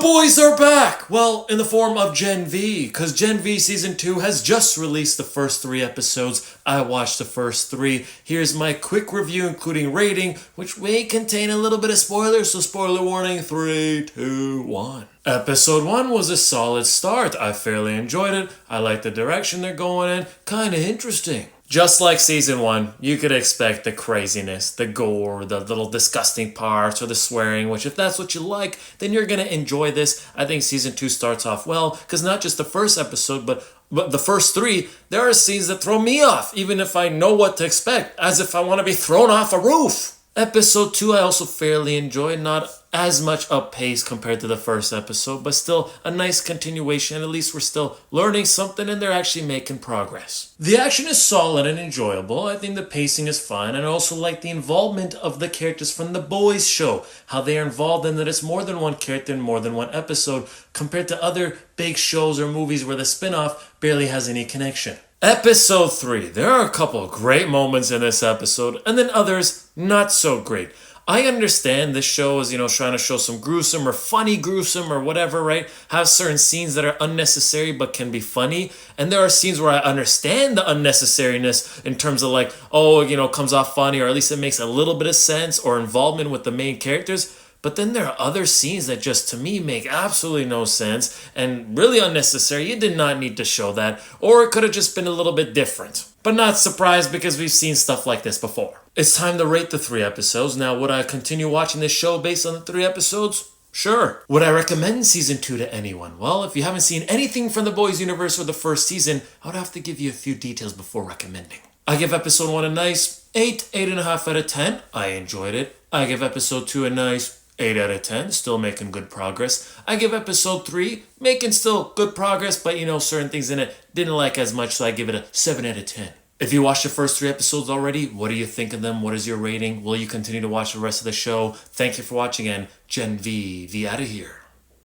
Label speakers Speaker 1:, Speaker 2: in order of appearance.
Speaker 1: boys are back! Well, in the form of Gen V, because Gen V Season 2 has just released the first 3 episodes. I watched the first 3. Here's my quick review, including rating, which may contain a little bit of spoilers, so spoiler warning, 3, 2, 1. Episode 1 was a solid start. I fairly enjoyed it. I like the direction they're going in. Kinda interesting. Just like Season 1, you could expect the craziness, the gore, the little disgusting parts, or the swearing, which if that's what you like, then you're gonna enjoy this. I think Season 2 starts off well, because not just the first episode, but the first 3, there are scenes that throw me off, even if I know what to expect, as if I want to be thrown off a roof. Episode 2 I also fairly enjoyed, not as much up pace compared to the first episode, but still a nice continuation. At least we're still learning something and they're actually making progress. The action is solid and enjoyable. I think the pacing is fine, and I also like the involvement of the characters from the boys show, how they are involved in that it's more than one character in more than one episode, compared to other big shows or movies where the spin-off barely has any connection. Episode 3. There are a couple of great moments in this episode, and then others not so great. I understand this show is, trying to show some gruesome or funny gruesome or whatever, right? Have certain scenes that are unnecessary but can be funny. And there are scenes where I understand the unnecessariness in terms of comes off funny, or at least it makes a little bit of sense, or involvement with the main characters. But then there are other scenes that just, to me, make absolutely no sense and really unnecessary. You did not need to show that, or it could have just been a little bit different. But not surprised, because we've seen stuff like this before. It's time to rate the 3 episodes. Now, would I continue watching this show based on the 3 episodes? Sure. Would I recommend Season 2 to anyone? Well, if you haven't seen anything from the Boys universe or the first season, I would have to give you a few details before recommending. I give Episode 1 a nice 8.5 out of 10. I enjoyed it. I give Episode 2 a nice 8 out of 10, still making good progress. I give Episode 3, making still good progress, but certain things in it didn't like as much, so I give it a 7 out of 10. If you watched the first 3 episodes already, what do you think of them? What is your rating? Will you continue to watch the rest of the show? Thank you for watching, and Gen V out of here.